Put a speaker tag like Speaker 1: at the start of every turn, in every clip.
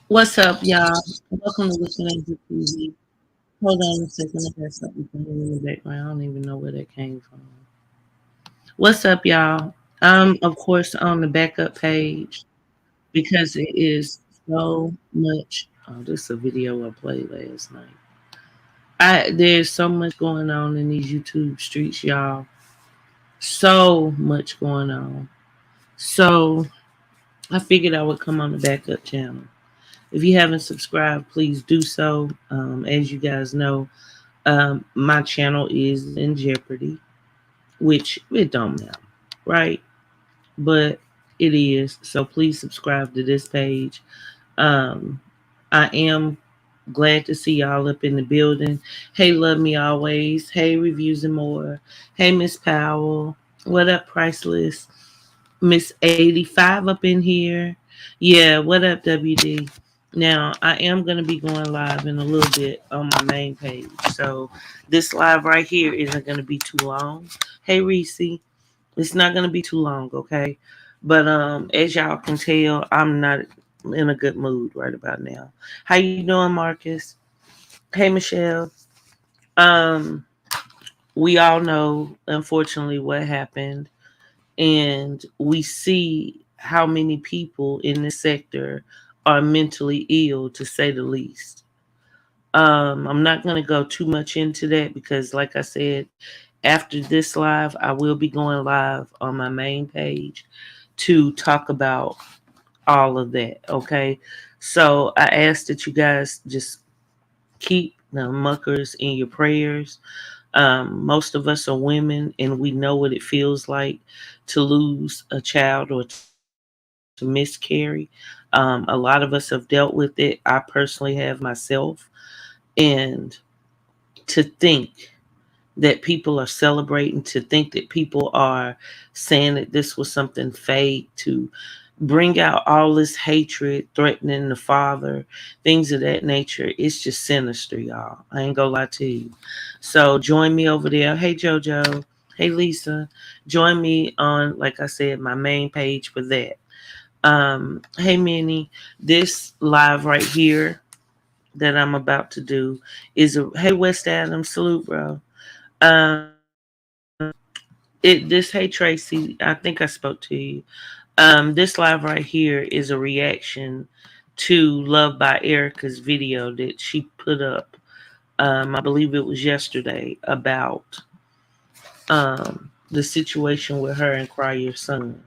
Speaker 1: What's up, y'all? Welcome to Listening to TV. Hold on a second. I got something playing in the background. I don't even know where that came from. What's up, y'all? Of course, on the backup page because it is so much. Oh, this is a video I played last night. There's so much going on in these YouTube streets, y'all. So much going on. So I figured I would come on the backup channel. If you haven't subscribed, please do so. As you guys know, my channel is in jeopardy, which it don't matter, right? But it is. So please subscribe to this page. Um, I am glad to see y'all up in the building. Hey, love me always. Hey, reviews and more. Hey, Miss Powell. What up, Priceless? Miss 85 up in here. Yeah, what up, WD? Now, I am going to be going live in a little bit on my main page. So, this live right here isn't going to be too long. Hey, Reese, it's not going to be too long, okay? But as y'all can tell, I'm not in a good mood right about now. How you doing, Marcus? Hey, Michelle. Um, we all know, unfortunately, what happened, and we see how many people in this sector are mentally ill, to say the least. I'm not going to go too much into that because, like I said, after this live, I will be going live on my main page to talk about all of that. Okay. So I ask that you guys just keep the muckers in your prayers. Most of us are women and we know what it feels like to lose a child or to miscarry. A lot of us have dealt with it. I personally have myself. And to think that people are celebrating, to think that people are saying that this was something fake, to bring out all this hatred, threatening the father, things of that nature. It's just sinister, y'all. I ain't gonna lie to you. So join me over there. Hey, JoJo. Hey, Lisa. Join me on, like I said, my main page for that. Hey, Minnie. This live right here that I'm about to do is a hey West Adams, salute, bro. Hey Tracy, I think I spoke to you. This live right here is a reaction to Love by Erica's video that she put up. I believe it was yesterday about the situation with her and Cryer's son.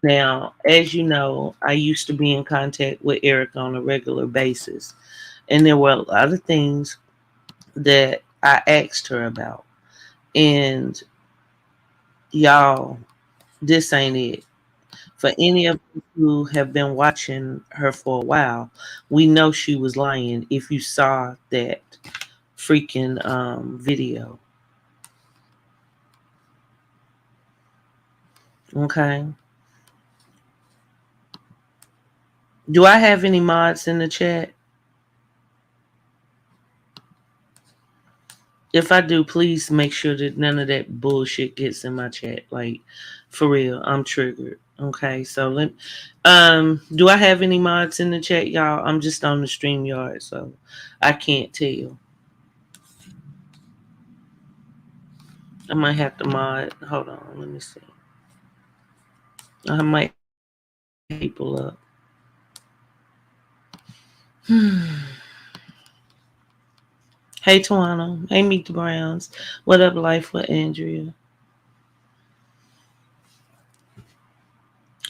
Speaker 1: Now, as you know, I used to be in contact with Erica on a regular basis, and there were a lot of things that I asked her about. And y'all, this ain't it. For any of you who have been watching her for a while, we know she was lying if you saw that freaking video. Okay. Do I have any mods in the chat? If I do, please make sure that none of that bullshit gets in my chat. Like, for real, I'm triggered. Okay, so do I have any mods in the chat, y'all? I'm just on the StreamYard, so I can't tell. I might have to mod. Hold on, let me see. I might have to mod people up. Hey, Tawana. Hey, Meet the Browns. What up, Life with Andrea?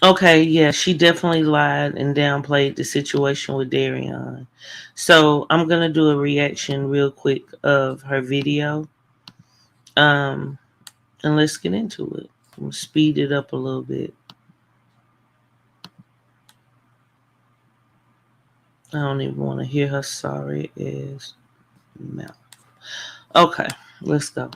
Speaker 1: Okay, yeah, she definitely lied and downplayed the situation with Darion. So I'm gonna do a reaction real quick of her video. Um, and let's get into it. We'll speed it up a little bit. I don't even want to hear her sorry as mouth. Okay, let's go.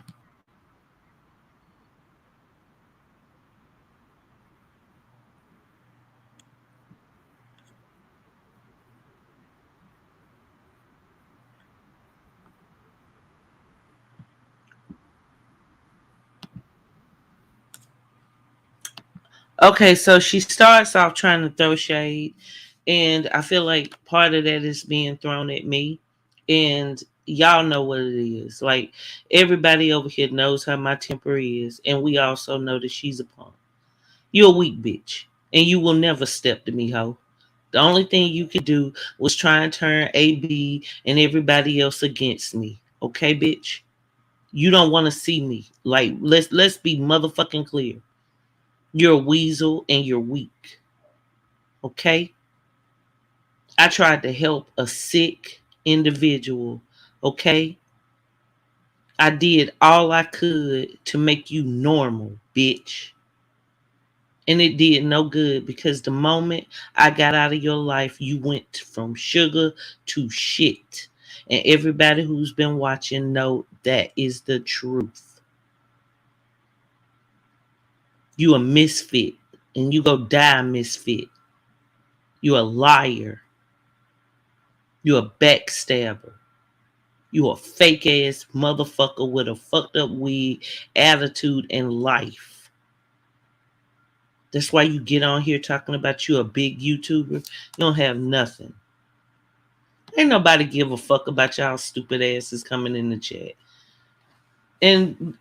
Speaker 1: Okay, so she starts off trying to throw shade, And I feel like part of that is being thrown at me. And y'all know what it is. Like, everybody over here knows how my temper is. And we also know that she's a punk. You're a weak bitch. And you will never step to me, hoe. The only thing you could do was try and turn AB and everybody else against me. Okay, bitch? You don't want to see me. Like, let's be motherfucking clear. You're a weasel and you're weak. Okay? I tried to help a sick individual. Okay? I did all I could to make you normal, bitch. And it did no good because the moment I got out of your life, you went from sugar to shit. And everybody who's been watching know that is the truth. You a misfit and you go die misfit. You a liar. You a backstabber. You a fake ass motherfucker with a fucked up wig, attitude, and life. That's why you get on here talking about you a big YouTuber. You don't have nothing. Ain't nobody give a fuck about y'all stupid asses coming in the chat. And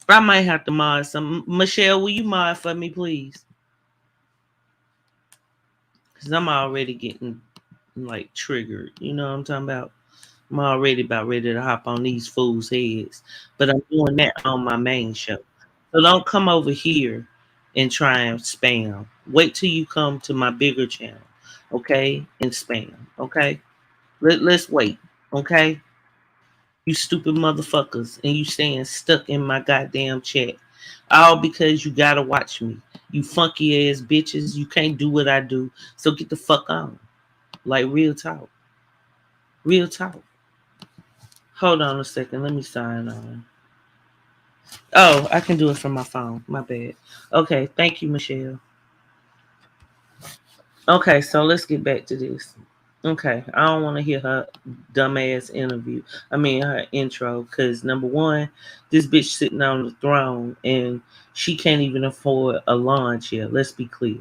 Speaker 1: I might have to mod some. Michelle, will you mod for me, please? Because I'm already getting like triggered. You know what I'm talking about? I'm already about ready to hop on these fools' heads. But I'm doing that on my main show. So don't come over here and try and spam. Wait till you come to my bigger channel, okay? And spam, okay? Let's wait, okay? You stupid motherfuckers, and you staying stuck in my goddamn chat. All because you gotta watch me. You funky ass bitches, you can't do what I do, so get the fuck on. Like, real talk. Real talk. Hold on a second, let me sign on. Oh, I can do it from my phone. My bad. Okay, thank you, Michelle. Okay, so let's get back to this. Okay, I don't want to hear her dumbass interview. I mean, her intro, because number one, this bitch sitting on the throne and she can't even afford a lawn chair. Let's be clear.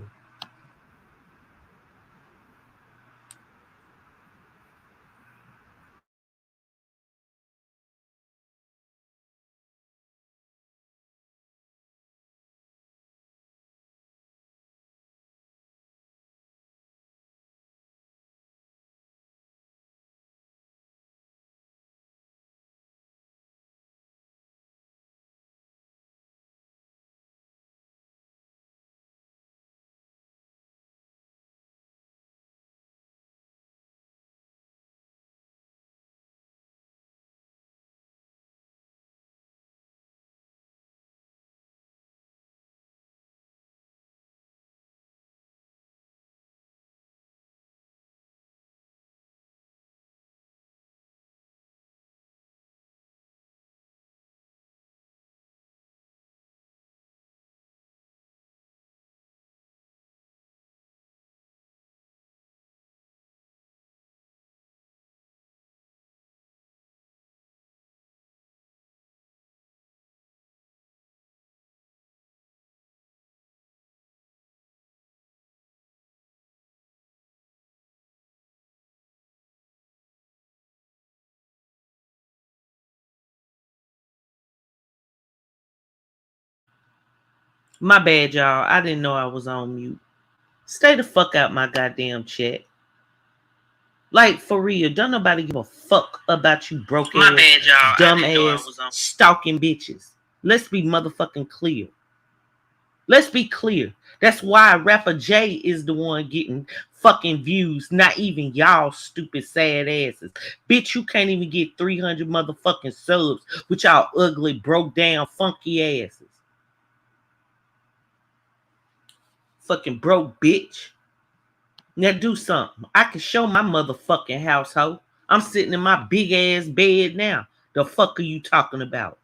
Speaker 1: My bad, y'all. I didn't know I was on mute. Stay the fuck out my goddamn chat. Like, for real, don't nobody give a fuck about you broke
Speaker 2: My
Speaker 1: ass,
Speaker 2: bad, y'all.
Speaker 1: dumb ass, stalking bitches. Let's be motherfucking clear. Let's be clear. That's why rapper J is the one getting fucking views, not even y'all stupid sad asses. Bitch, you can't even get 300 motherfucking subs with y'all ugly, broke down, funky asses. Fucking broke bitch. Now do something. I can show my motherfucking household. I'm sitting in my big ass bed now. The fuck are you talking about?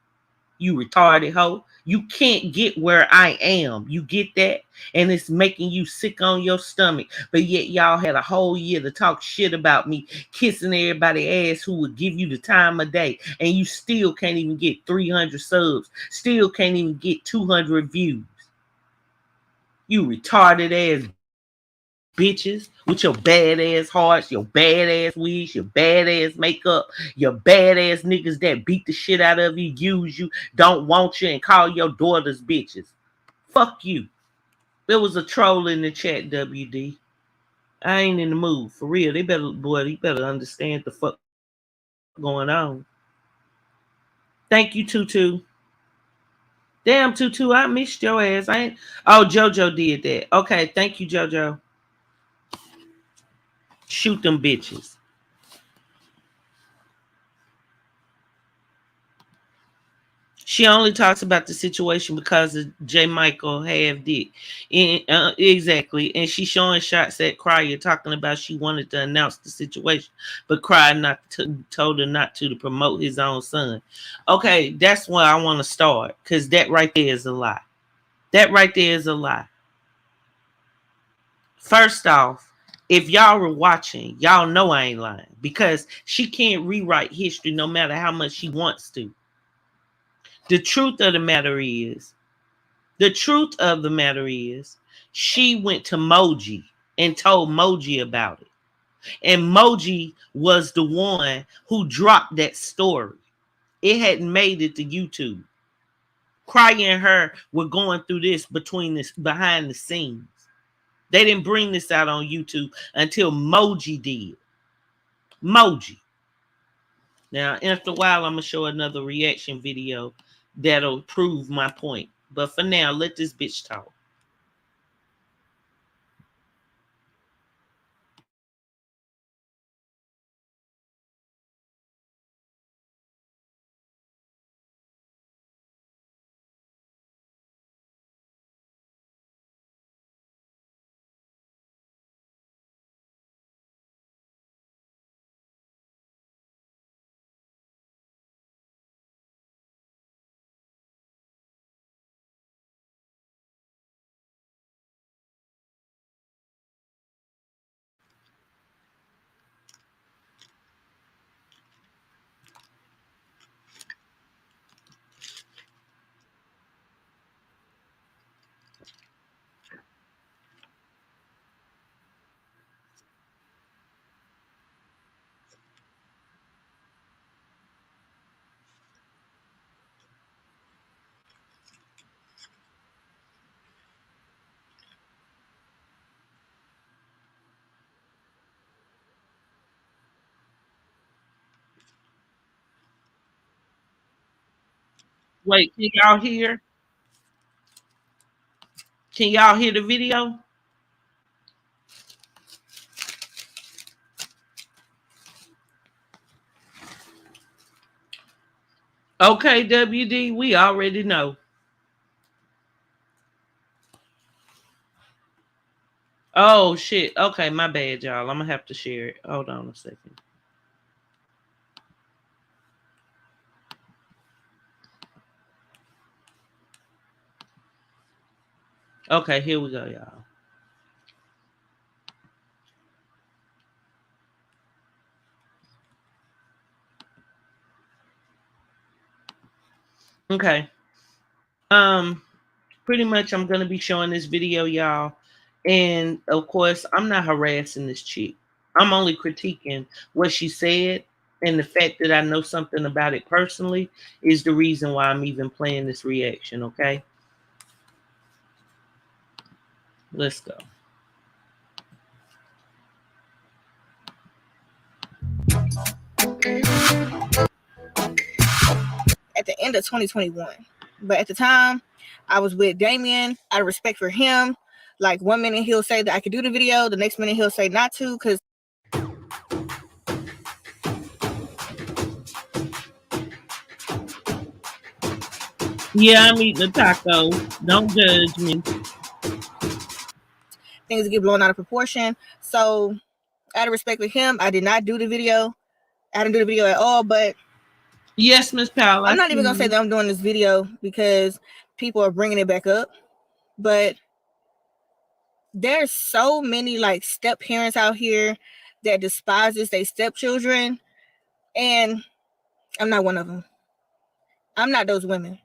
Speaker 1: You retarded hoe. You can't get where I am. You get that? And it's making you sick on your stomach. But yet y'all had a whole year to talk shit about me, kissing everybody's ass who would give you the time of day. And you still can't even get 300 subs. Still can't even get 200 views. You retarded ass bitches, with your badass hearts, your badass wigs, your badass makeup, your badass niggas that beat the shit out of you, use you, don't want you, and call your daughters bitches. Fuck you. There was a troll in the chat, WD. I ain't in the mood. For real. They better understand the fuck going on. Thank you, Tutu. Damn, Tutu, I missed your ass. I ain't. Oh, JoJo did that. Okay, thank you, JoJo. Shoot them bitches. She only talks about the situation because of J. Michael half dick. Exactly. And she's showing shots at Cryer talking about she wanted to announce the situation, but Cryer told her not to promote his own son. Okay, that's where I want to start, because that right there is a lie. That right there is a lie. First off, if y'all were watching, y'all know I ain't lying, because she can't rewrite history no matter how much she wants to. The truth of the matter is, she went to Moji and told Moji about it. And Moji was the one who dropped that story. It hadn't made it to YouTube. Cryer and her were going through this behind the scenes. They didn't bring this out on YouTube until Moji did. Moji. Now, after a while, I'm going to show another reaction video that'll prove my point. But for now, let this bitch talk. Wait, can y'all hear? Can y'all hear the video? Okay, WD, we already know. Oh, shit. Okay, my bad, y'all. I'm going to have to share it. Hold on a second. Okay, here we go, y'all. Okay. Pretty much I'm gonna be showing this video, y'all. And of course, I'm not harassing this chick. I'm only critiquing what she said, and the fact that I know something about it personally is the reason why I'm even playing this reaction, okay? Let's go.
Speaker 2: At the end of 2021. But at the time, I was with Damien out of respect for him. Like 1 minute he'll say that I could do the video, the next minute he'll say not to, because
Speaker 1: Yeah, I'm eating a taco. Don't judge me.
Speaker 2: Things get blown out of proportion. So out of respect for him, I did not do the video. I didn't do the video at all, but
Speaker 1: yes, Miss Powell.
Speaker 2: I'm not even gonna say that I'm doing this video because people are bringing it back up. But there's so many like step parents out here that despises their stepchildren, and I'm not one of them. I'm not those women.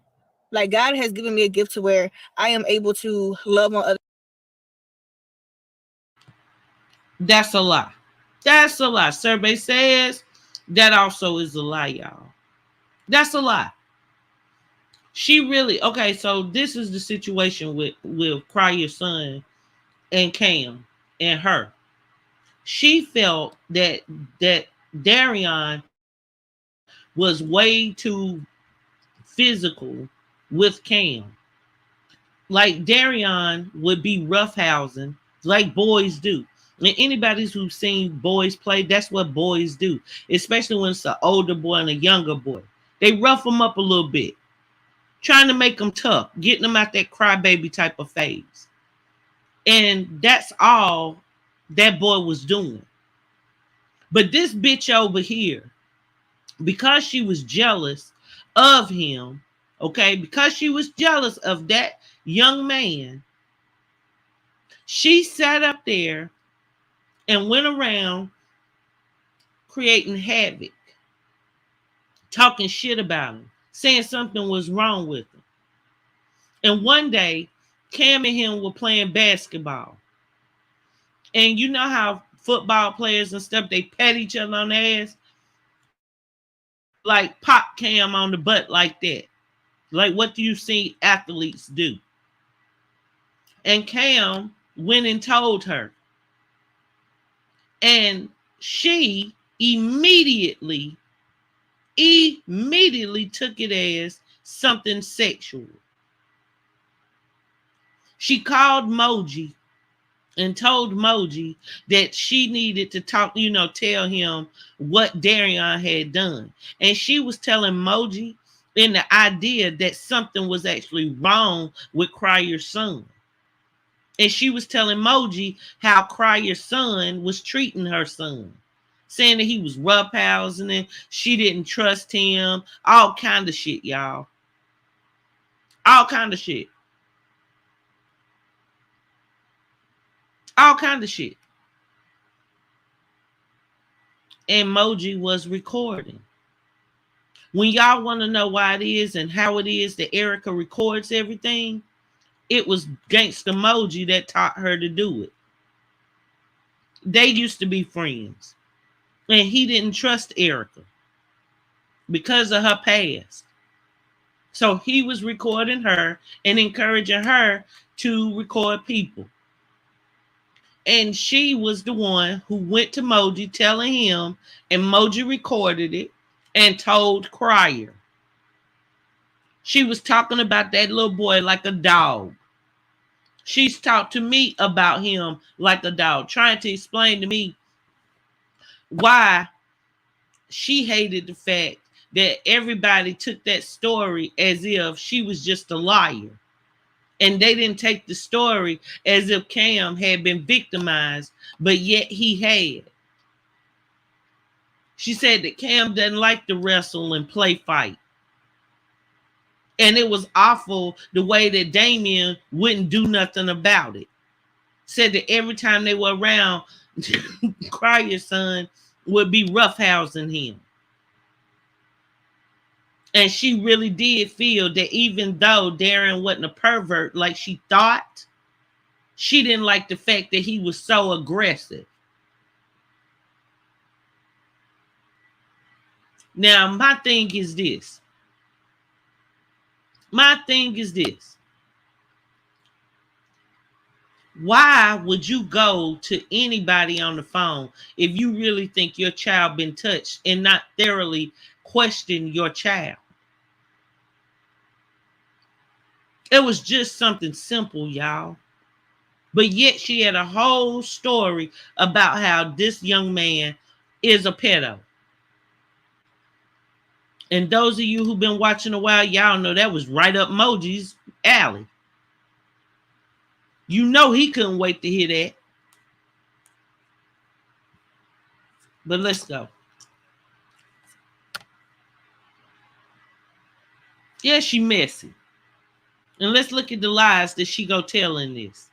Speaker 2: Like, God has given me a gift to where I am able to love on others.
Speaker 1: That's a lie. That's a lie. Survey says that also is a lie, y'all. That's a lie. She really okay. So this is the situation with Cry Your Son and Cam and her. She felt that Darion was way too physical with Cam. Like Darion would be roughhousing like boys do. And anybody who's seen boys play, that's what boys do, especially when it's an older boy and a younger boy. They rough them up a little bit, trying to make them tough, getting them out that crybaby type of phase. And that's all that boy was doing. But this bitch over here, because she was jealous of him, okay, because she was jealous of that young man, she sat up there and went around creating havoc, talking shit about him, saying something was wrong with him. And one day, Cam and him were playing basketball. And you know how football players and stuff, they pat each other on the ass? Like pop Cam on the butt like that. Like what do you see athletes do? And Cam went and told her. And she immediately took it as something sexual. She called Moji and told Moji that she needed to talk, tell him what Darion had done. And she was telling Moji in the idea that something was actually wrong with Cryer's son. And she was telling Moji how Cryer's son was treating her son, saying that he was roughhousing it, she didn't trust him, all kind of shit, y'all. All kind of shit. All kind of shit. And Moji was recording. When y'all want to know why it is and how it is that Erica records everything, it was Gangsta Moji that taught her to do it. They used to be friends. And he didn't trust Erica because of her past. So he was recording her and encouraging her to record people. And she was the one who went to Moji telling him, and Moji recorded it and told Cryer. She was talking about that little boy like a dog. She's talked to me about him like a dog, trying to explain to me why she hated the fact that everybody took that story as if she was just a liar. And they didn't take the story as if Cam had been victimized, but yet he had. She said that Cam doesn't like to wrestle and play fight. And it was awful the way that Damien wouldn't do nothing about it. Said that every time they were around, Cryer's son would be roughhousing him. And she really did feel that even though Darren wasn't a pervert like she thought, she didn't like the fact that he was so aggressive. Now, my thing is this. Why would you go to anybody on the phone if you really think your child been touched and not thoroughly question your child? It was just something simple, y'all. But yet she had a whole story about how this young man is a pedo. And those of you who've been watching a while, y'all know that was right up Moji's alley. You know he couldn't wait to hear that. But let's go. Yeah, she messy. And let's look at the lies that she go tell in this.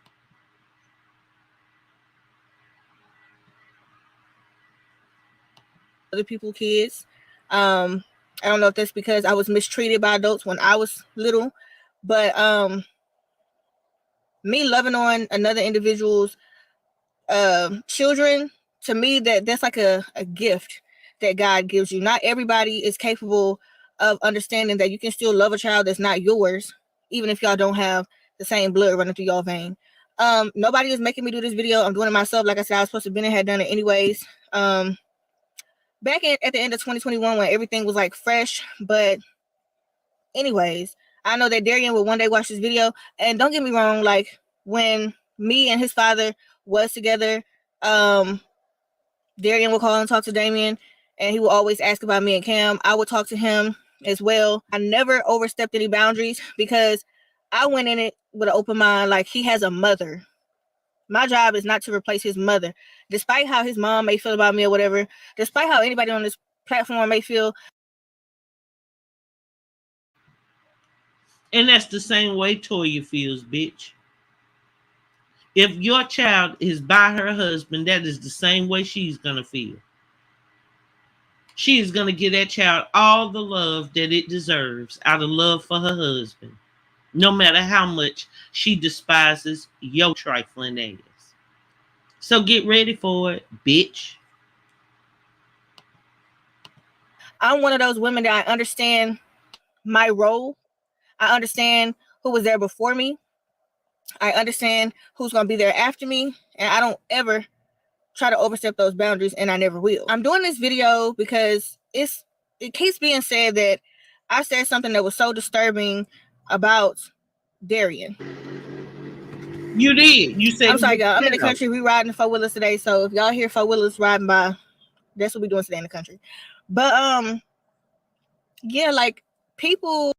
Speaker 2: Other people's kids. I don't know if that's because I was mistreated by adults when I was little, but me loving on another individual's children, to me, that's like a gift that God gives you. Not everybody is capable of understanding that you can still love a child that's not yours, even if y'all don't have the same blood running through your vein. Nobody is making me do this video. I'm doing it myself. Like I said, I was supposed to have been and had done it anyways. Back at the end of 2021 when everything was like fresh. But anyways, I know that Darian will one day watch this video. And don't get me wrong, like when me and his father was together, Darian will call and talk to Damien, and he will always ask about me and Cam. I would talk to him as well. I never overstepped any boundaries because I went in it with an open mind. Like, he has a mother. My job is not to replace his mother. Despite how his mom may feel about me or whatever, despite how anybody on this platform may feel.
Speaker 1: And that's the same way Toya feels, bitch. If your child is by her husband, that is the same way she's going to feel. She is going to give that child all the love that it deserves out of love for her husband, no matter how much she despises your trifling ass. So get ready for it, bitch.
Speaker 2: I'm one of those women that I understand my role. I understand who was there before me. I understand who's going to be there after me. And I don't ever try to overstep those boundaries, and I never will. I'm doing this video because it keeps being said that I said something that was so disturbing about Darian.
Speaker 1: You did. You said,
Speaker 2: I'm sorry, y'all. I'm in the country. We riding 4-wheelers today. So if y'all hear 4-wheelers riding by, that's what we doing today in the country. But yeah, like people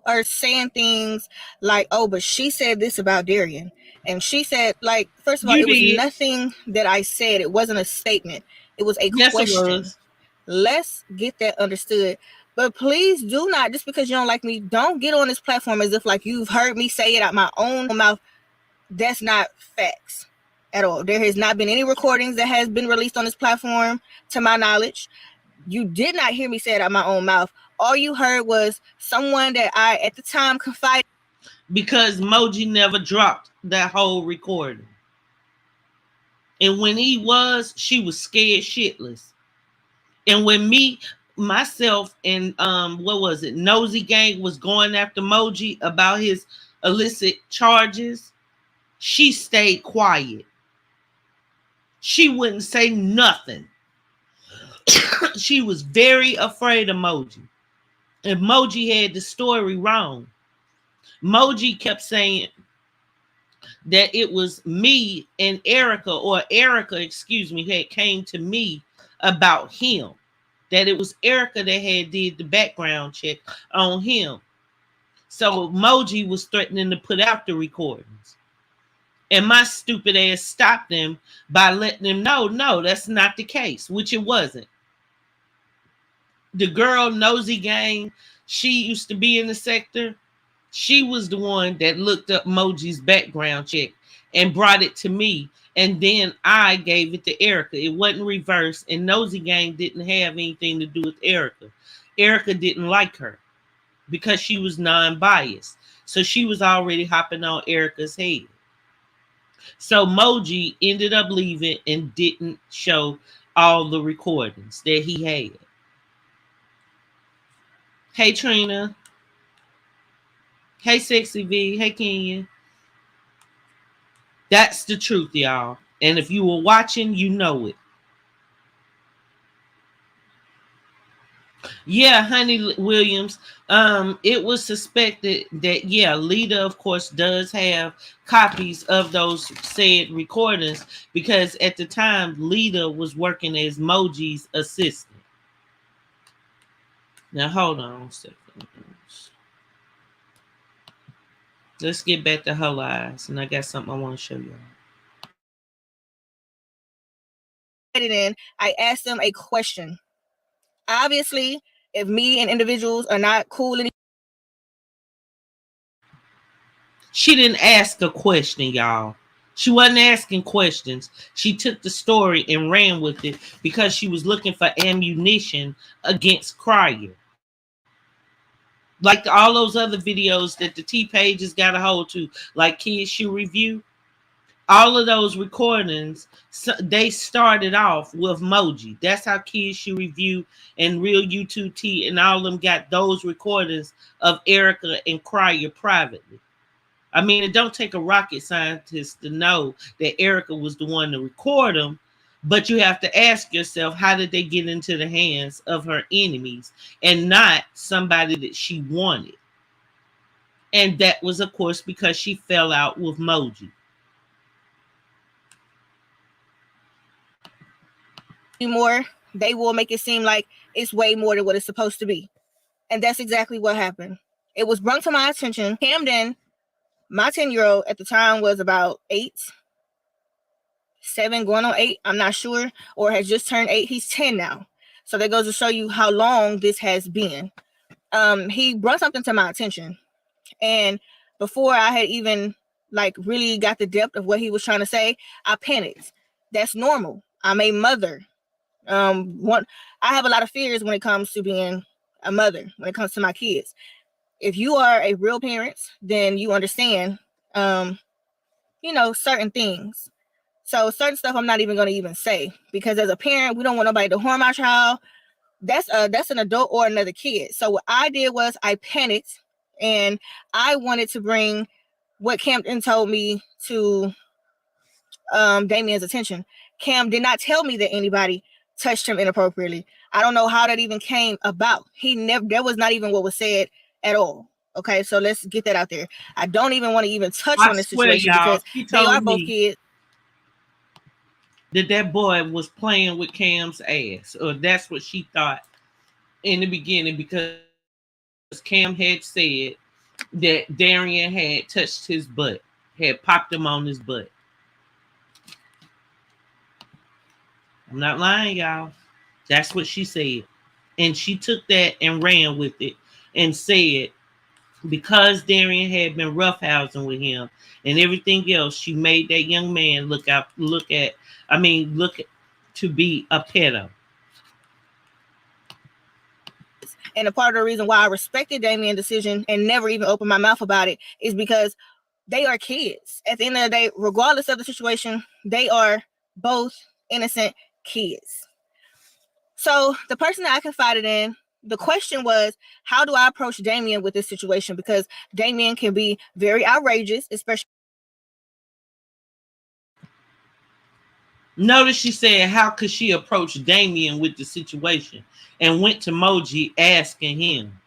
Speaker 2: are saying things like, oh, but she said this about Darian. And she said, like, first of all, it was nothing that I said. It wasn't a statement. It was a question. It was. Let's get that understood. But please do not, just because you don't like me, don't get on this platform as if like you've heard me say it out my own mouth. That's not facts at all. There has not been any recordings that has been released on this platform, to my knowledge. You did not hear me say it out my own mouth. All you heard was someone that I, at the time, confided.
Speaker 1: Because Moji never dropped that whole recording. And when he was, she was scared shitless. And when myself, and what was it? Nosy Gang was going after Moji about his illicit charges, she stayed quiet. She wouldn't say nothing. She was very afraid of Moji. And Moji had the story wrong. Moji kept saying that it was me and Erica, or Erica, excuse me, had came to me about him. That it was Erica that had did the background check on him. So Moji was threatening to put out the recordings. And my stupid ass stopped them by letting them know, no, that's not the case, which it wasn't. The girl, Nosy Gang, she used to be in the sector. She was the one that looked up Moji's background check and brought it to me. And then I gave it to Erica. It wasn't reversed. And Nosy Gang didn't have anything to do with Erica. Erica didn't like her because she was non-biased. So she was already hopping on Erica's head. So Moji ended up leaving and didn't show all the recordings that he had. Hey, Trina. Hey, Sexy V. Hey, Kenya. That's the truth, y'all. And if you were watching, you know it. Yeah, Honey Williams. It was suspected that, yeah, Lita, of course, does have copies of those said recordings because at the time, Lita was working as Moji's assistant. Now, hold on a second. Let's get back to her lies, and I got something I want to show you.
Speaker 2: I asked them a question. Obviously, if me and individuals are not cool anymore.
Speaker 1: She didn't ask a question, y'all. She wasn't asking questions. She took the story and ran with it because she was looking for ammunition against Cryer. Like all those other videos that the T pages got a hold to, like Kids Shoe Review, all of those recordings, they started off with Moji. That's how Kids Shoe Review and Real YouTube T and all of them got those recordings of Erica and Cryer privately. I mean, it don't take a rocket scientist to know that Erica was the one to record them, but you have to ask yourself, how did they get into the hands of her enemies and not somebody that she wanted? And that was, of course, because she fell out with Moji.
Speaker 2: More, they will make it seem like it's way more than what it's supposed to be. And that's exactly what happened. It was brought to my attention. Camden, my 10-year-old at the time, was about 7 going on 8, I'm not sure, or has just turned 8. He's 10 now. So that goes to show you how long this has been. He brought something to my attention. And before I had even really got the depth of what he was trying to say, I panicked. That's normal. I'm a mother. I have a lot of fears when it comes to being a mother, when it comes to my kids. If you are a real parent, then you understand, certain things. So certain stuff I'm not even going to even say, because as a parent, we don't want nobody to harm our child. That's an adult or another kid. So what I did was I panicked, and I wanted to bring what Camden told me to Damien's attention. Cam did not tell me that anybody touched him inappropriately. I don't know how that even came about. That was not even what was said at all. Okay, so let's get that out there. I don't even want to even touch on this situation,
Speaker 1: y'all,
Speaker 2: because they are both kids.
Speaker 1: That boy was playing with Cam's ass, or that's what she thought in the beginning, because Cam had said that Darian had touched his butt, had popped him on his butt. I'm not lying, y'all. That's what she said. And she took that and ran with it and said, because Darian had been roughhousing with him and everything else, she made that young man look to be a pedo.
Speaker 2: And a part of the reason why I respected Damien's decision and never even opened my mouth about it is because they are kids. At the end of the day, regardless of the situation, they are both innocent kids. So the person that I confided in, the question was, how do I approach Damien with this situation? Because Damien can be very outrageous, especially.
Speaker 1: Notice she said, how could she approach Damien with the situation, and went to Moji asking him.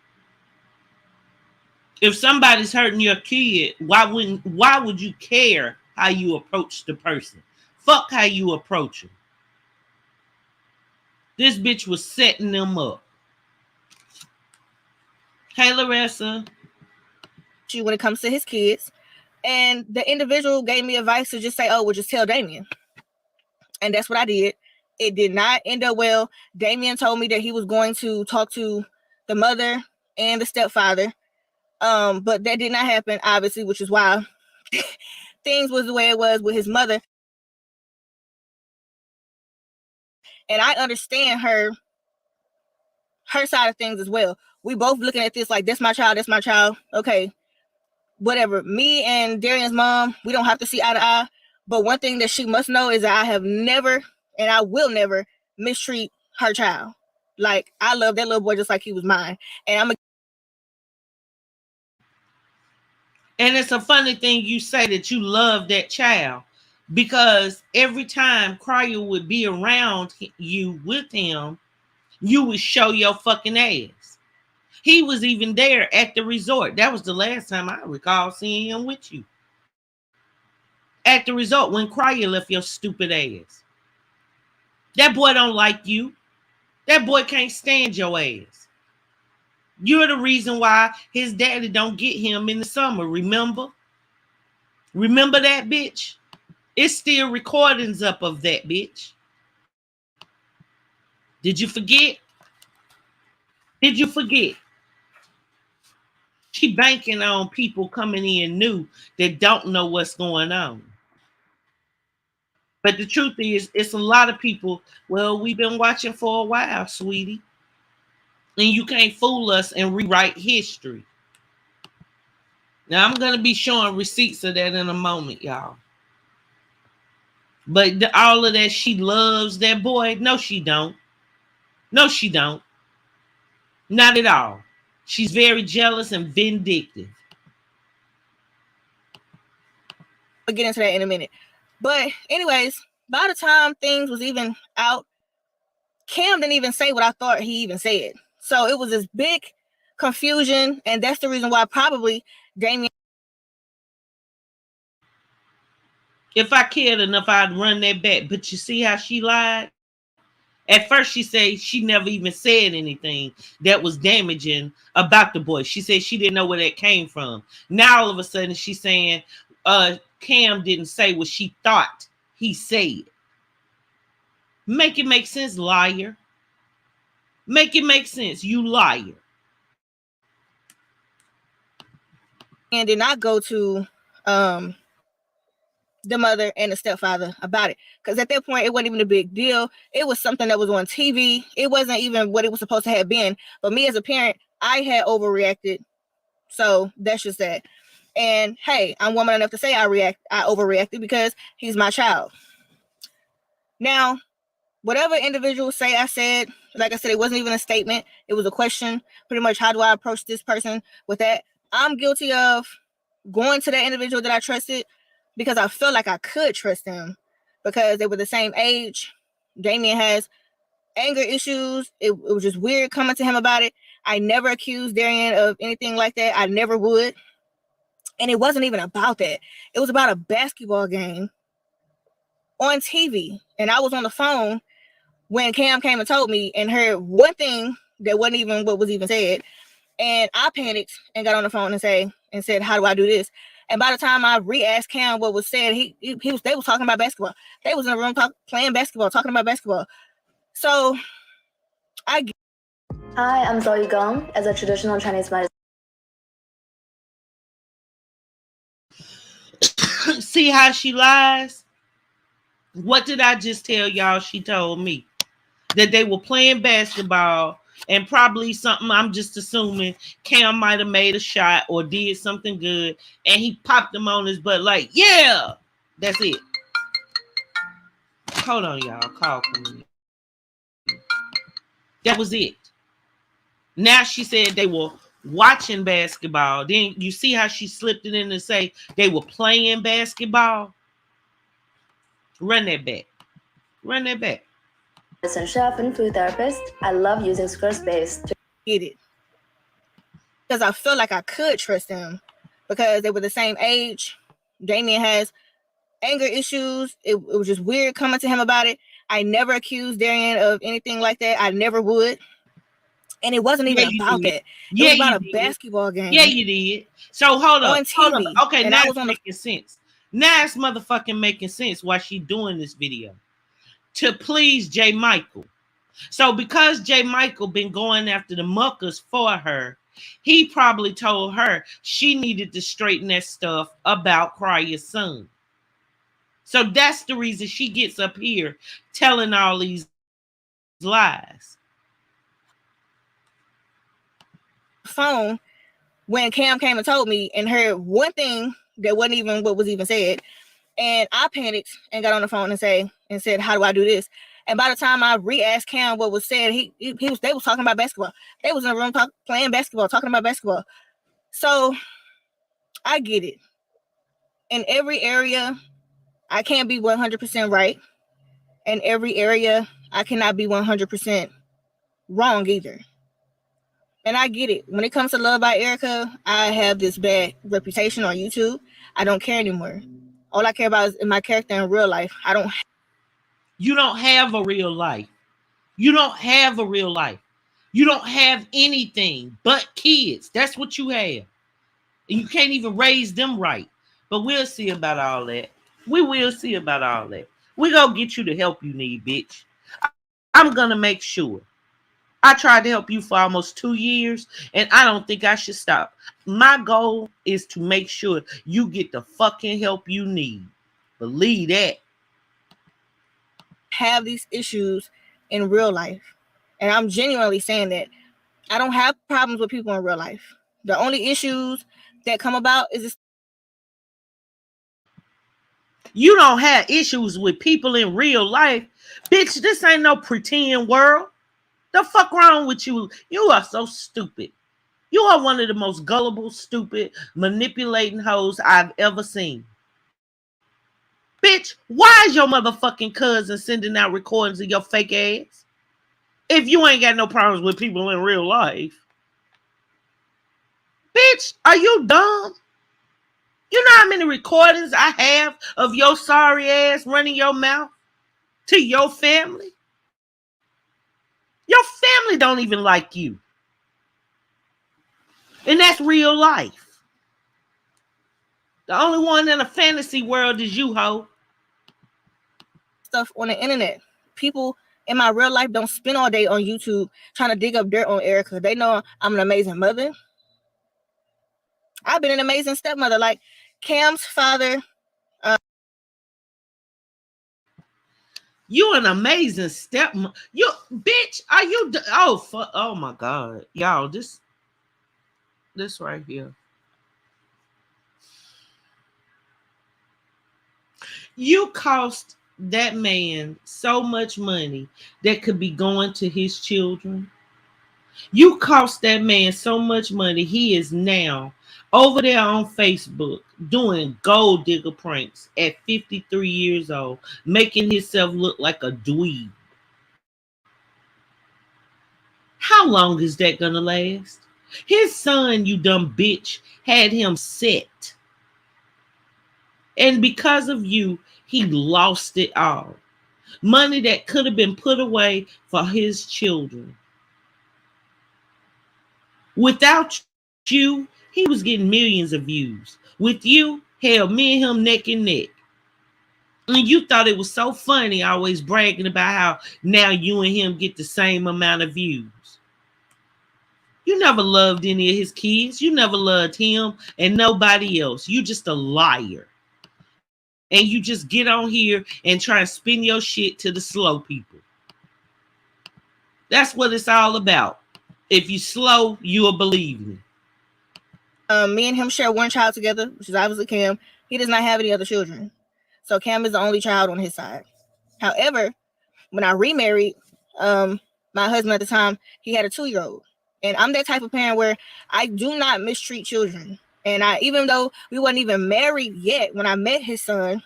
Speaker 1: If somebody's hurting your kid, why would you care how you approach the person? Fuck how you approach them. This bitch was setting them up. Hey, Larissa.
Speaker 2: When it comes to his kids. And the individual gave me advice to just say, oh, well, just tell Damien. And that's what I did. It did not end up well. Damien told me that he was going to talk to the mother and the stepfather. But that did not happen, obviously, which is why things was the way it was with his mother. And I understand her side of things as well. We both looking at this like, that's my child. Okay, whatever. Me and Darian's mom, we don't have to see eye to eye. But one thing that she must know is that I have never, and I will never, mistreat her child. Like, I love that little boy just like he was mine. And
Speaker 1: it's a funny thing you say that you love that child, because every time Cryer would be around you with him, you would show your fucking ass. He was even there at the resort. That was the last time I recall seeing him with you. At the resort when Cryer left your stupid ass. That boy don't like you. That boy can't stand your ass. You're the reason why his daddy don't get him in the summer, remember? Remember that, bitch? It's still recordings up of that, bitch. Did you forget? Did you forget? She banking on people coming in new that don't know what's going on. But the truth is, it's a lot of people. Well, we've been watching for a while, sweetie, and you can't fool us and rewrite history. Now I'm gonna be showing receipts of that in a moment, y'all. But all of that, she loves that boy. No, she don't. No, she don't. Not at all. She's very jealous and vindictive.
Speaker 2: I'll get into that in a minute. But anyways, by the time things was even out, Cam didn't even say what I thought he even said. So it was this big confusion, and that's the reason why probably Damien.
Speaker 1: If I cared enough, I'd run that back. But you see how she lied? At first, she said she never even said anything that was damaging about the boy. She said she didn't know where that came from. Now, all of a sudden, she's saying Cam didn't say what she thought he said. Make it make sense, liar. Make it make sense, you liar.
Speaker 2: And did not go to the mother and the stepfather about it, because at that point it wasn't even a big deal. It was something that was on TV. It wasn't even what it was supposed to have been. But me as a parent, I had overreacted. So that's just that. And hey, I'm woman enough to say I overreacted because he's my child. Now, whatever individuals say I said, like I said, it wasn't even a statement. It was a question. Pretty much, how do I approach this person with that? I'm guilty of going to that individual that I trusted because I felt like I could trust them because they were the same age. Damien has anger issues. It was just weird coming to him about it. I never accused Darian of anything like that. I never would. And it wasn't even about that. It was about a basketball game on TV. And I was on the phone when Cam came and told me and heard one thing that wasn't even what was even said. And I panicked and got on the phone and said, how do I do this? And by the time I re-asked Cam what was said, they was talking about basketball. They was in the room playing basketball, talking about basketball. So
Speaker 3: Hi, I'm Zoe Gong. As a traditional Chinese medicine.
Speaker 1: See how she lies? What did I just tell y'all? She told me that they were playing basketball and probably something, I'm just assuming Cam might have made a shot or did something good and he popped him on his butt like, yeah, that's it. Hold on, y'all. Call from me. That was it. Now she said they were watching basketball. Then you see how she slipped it in to say they were playing basketball? Run that back. Run that back.
Speaker 3: As a chef and food therapist, I love using Squarespace to
Speaker 2: get it. Because I felt like I could trust them because they were the same age. Damien has anger issues. It was just weird coming to him about it. I never accused Darian of anything like that. I never would. And it wasn't even about that. It was about a basketball game.
Speaker 1: Yeah, you did. So hold up.
Speaker 2: On TV.
Speaker 1: Okay, now it's making sense. Now it's motherfucking making sense why she doing this video. To please J. Michael. So because J. Michael been going after the muckers for her, he probably told her she needed to straighten that stuff about Crier's son. So that's the reason she gets up here telling all these lies.
Speaker 2: Phone when Cam came and told me and heard one thing that wasn't even what was even said. And I panicked and got on the phone and said, how do I do this? And by the time I re-asked Cam what was said, they was talking about basketball. They was in the room playing basketball, talking about basketball. So I get it. In every area, I can't be 100% right. In every area, I cannot be 100% wrong either. And I get it. When it comes to Love by Erica, I have this bad reputation on YouTube. I don't care anymore. All I care about is my character in real life.
Speaker 1: You don't have a real life. You don't have a real life. You don't have anything but kids. That's what you have. And you can't even raise them right. But we'll see about all that. We will see about all that. We're going to get you the help you need, bitch. I'm going to make sure. I tried to help you for almost 2 years, and I don't think I should stop. My goal is to make sure you get the fucking help you need. Believe that.
Speaker 2: have these issues in real life. And I'm genuinely saying that I don't have problems with people in real life. The only issues that come about is this.
Speaker 1: You don't have issues with people in real life. Bitch, this ain't no pretend world. The fuck wrong with you? You are so stupid. You are one of the most gullible, stupid, manipulating hoes I've ever seen. Bitch, why is your motherfucking cousin sending out recordings of your fake ass? If you ain't got no problems with people in real life. Bitch, are you dumb? You know how many recordings I have of your sorry ass running your mouth to your family? Your family don't even like you. And that's real life. The only one in a fantasy world is you, ho.
Speaker 2: Stuff on the internet. People in my real life don't spend all day on YouTube trying to dig up dirt on Erica. They know I'm an amazing mother. I've been an amazing stepmother. Like Cam's father.
Speaker 1: You an amazing stepmother. You bitch. Are you? Oh my god, y'all. This right here. You cost that man so much money that could be going to his children. You cost that man so much money. He is now over there on Facebook doing gold digger pranks at 53 years old, making himself look like a dweeb. How long is that gonna last? His son, you dumb bitch, had him set. And because of you, he lost it all. Money that could have been put away for his children. Without you, he was getting millions of views. With you, hell, me and him neck and neck. And you thought it was so funny always bragging about how now you and him get the same amount of views. You never loved any of his kids. You never loved him and nobody else. You just a liar. And you just get on here and try and spin your shit to the slow people. That's what it's all about. If you slow, you'll believe me.
Speaker 2: Me and him share one child together, which is obviously Cam. He does not have any other children. So Cam is the only child on his side. However, when I remarried, my husband at the time, he had a 2-year-old. And I'm that type of parent where I do not mistreat children. And even though we wasn't even married yet, when I met his son,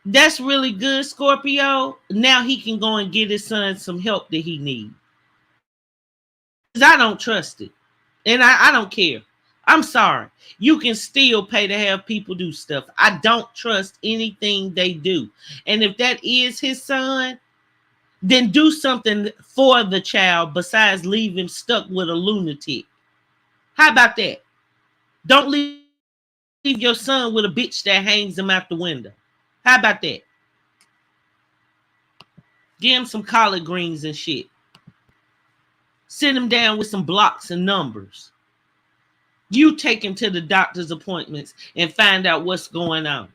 Speaker 1: that's really good, Scorpio. Now he can go and get his son some help that he needs. I don't trust it. And I don't care. I'm sorry. You can still pay to have people do stuff. I don't trust anything they do. And if that is his son, then do something for the child besides leave him stuck with a lunatic. How about that? Don't leave your son with a bitch that hangs him out the window. How about that? Give him some collard greens and shit. Sit him down with some blocks and numbers. You take him to the doctor's appointments and find out what's going on.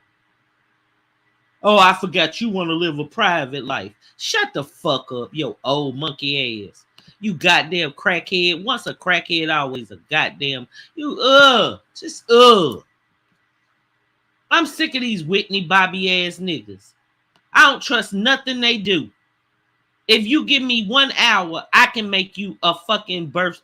Speaker 1: Oh, I forgot you want to live a private life. Shut the fuck up, yo old monkey ass. You goddamn crackhead. Once a crackhead, always a goddamn. I'm sick of these Whitney Bobby ass niggas. I don't trust nothing they do. If you give me 1 hour, I can make you a fucking birth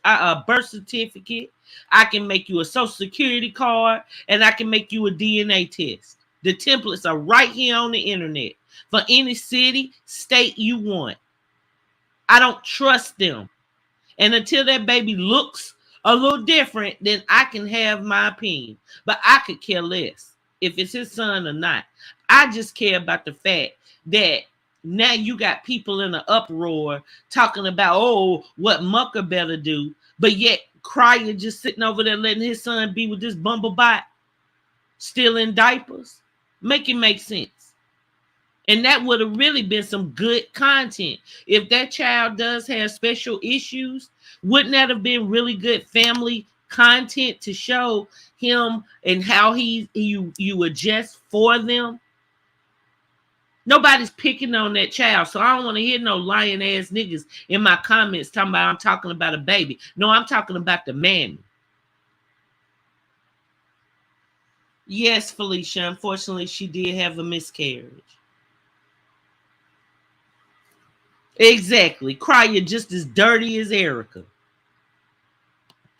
Speaker 1: certificate. I can make you a social security card, and I can make you a DNA test. The templates are right here on the internet for any city, state you want. I don't trust them. And until that baby looks a little different, then I can have my opinion. But I could care less if it's his son or not. I just care about the fact that now you got people in an uproar talking about, oh, what Mucker better do. But yet Cryer just sitting over there letting his son be with this bumblebot, still in diapers. Make it make sense. And that would have really been some good content. If that child does have special issues, wouldn't that have been really good family content to show him and how you adjust for them? Nobody's picking on that child. So I don't want to hear no lying ass niggas in my comments talking about I'm talking about a baby. No, I'm talking about the man. Yes, Felicia, unfortunately, she did have a miscarriage. Exactly. Cryer just as dirty as Erica.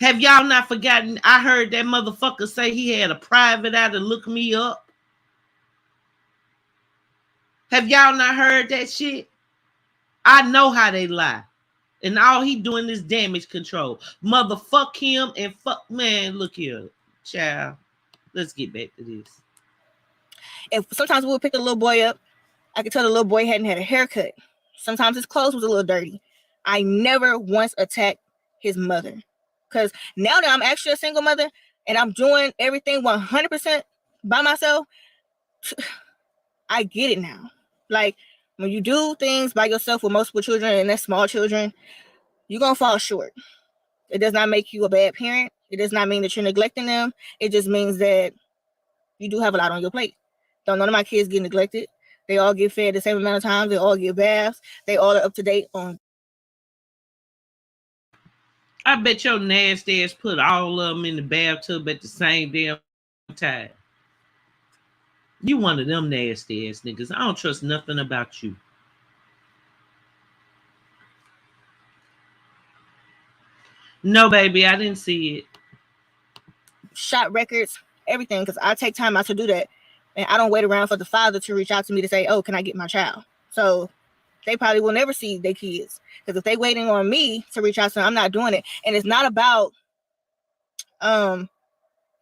Speaker 1: Have y'all not forgotten? I heard that motherfucker say he had a private eye to look me up. Have y'all not heard that shit? I know how they lie. And all he doing is damage control. Motherfuck him and fuck, man, look here, child. Let's get back to this.
Speaker 2: If sometimes we'll pick the little boy up, I could tell the little boy hadn't had a haircut. Sometimes his clothes was a little dirty. I never once attacked his mother. Because now that I'm actually a single mother and I'm doing everything 100% by myself, I get it now. Like, when you do things by yourself with multiple children and that's small children, you're going to fall short. It does not make you a bad parent. It does not mean that you're neglecting them. It just means that you do have a lot on your plate. None of my kids get neglected. They all get fed the same amount of times. They all get baths. They all are up to date on.
Speaker 1: I bet your nasty ass put all of them in the bathtub at the same damn time. You one of them nasty ass niggas. I don't trust nothing about you. No, baby, I didn't see it.
Speaker 2: Shot records, everything, because I take time out to do that. And I don't wait around for the father to reach out to me to say, oh, can I get my child? So they probably will never see their kids. Because if they waiting on me to reach out to them, I'm not doing it. And it's not about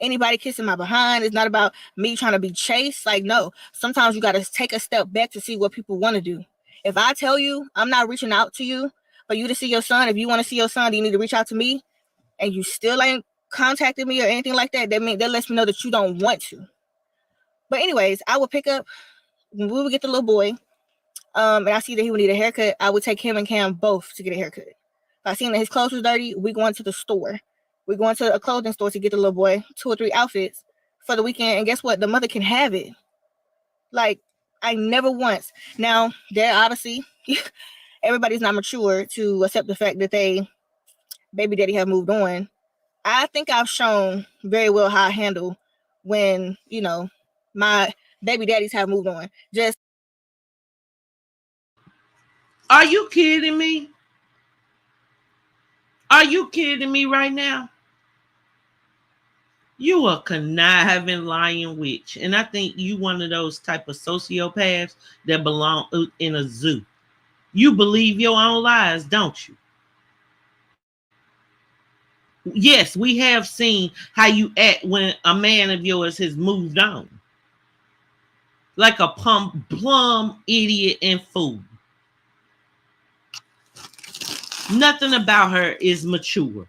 Speaker 2: anybody kissing my behind. It's not about me trying to be chased. Like, no. Sometimes you got to take a step back to see what people want to do. If I tell you I'm not reaching out to you for you to see your son, if you want to see your son, you need to reach out to me, and you still ain't contacted me or anything like that, that lets me know that you don't want to. But anyways, I would pick up when we would get the little boy, and I see that he would need a haircut. I would take him and Cam both to get a haircut. If I seen that his clothes was dirty, we going to the store. We going to a clothing store to get the little boy 2 or 3 outfits for the weekend. And guess what? The mother can have it. Like, I never once. Now, there obviously everybody's not mature to accept the fact that they baby daddy have moved on. I think I've shown very well how I handle when, my baby daddies have moved on. Just.
Speaker 1: Are you kidding me? Are you kidding me right now? You a conniving lying witch. And I think you one of those type of sociopaths that belong in a zoo. You believe your own lies, don't you? Yes, we have seen how you act when a man of yours has moved on. Like a plum idiot and fool. Nothing about her is mature.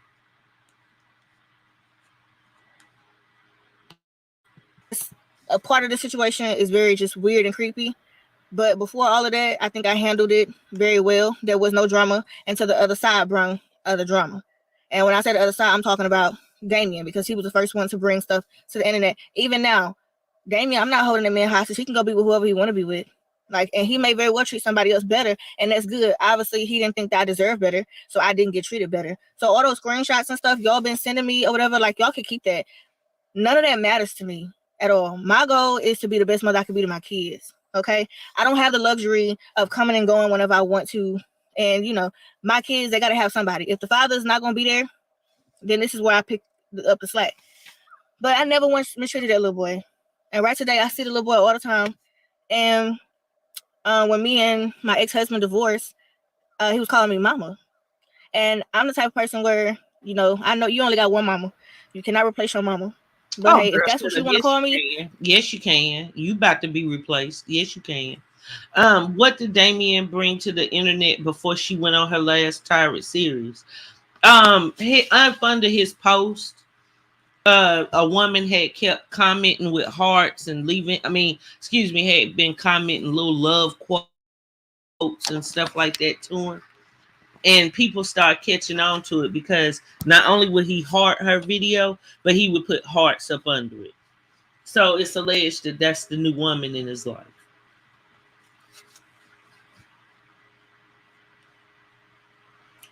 Speaker 2: A part of the situation is very just weird and creepy. But before all of that, I think I handled it very well. There was no drama until the other side brought other drama. And when I say the other side, I'm talking about Damien, because he was the first one to bring stuff to the internet. Even now, Damien, I'm not holding that man hostage. He can go be with whoever he want to be with. Like, and he may very well treat somebody else better, and that's good. Obviously, he didn't think that I deserved better, so I didn't get treated better. So all those screenshots and stuff y'all been sending me or whatever, like, y'all can keep that. None of that matters to me at all. My goal is to be the best mother I can be to my kids. Okay, I don't have the luxury of coming and going whenever I want to, and my kids, they gotta have somebody. If the father's not gonna be there, then this is where I pick up the slack. But I never once mistreated that little boy. And right today, I see the little boy all the time. And when me and my ex-husband divorced, he was calling me mama. And I'm the type of person where, I know you only got one mama. You cannot replace your mama. But hey, if that's what you want to call me,
Speaker 1: yes, you can. You about to be replaced. Yes, you can. What did Damien bring to the internet before she went on her last Tyrant series? He unfunded his post. A woman had kept commenting with hearts and had been commenting little love quotes and stuff like that to him. And people start catching on to it because not only would he heart her video, but he would put hearts up under it. So it's alleged that that's the new woman in his life.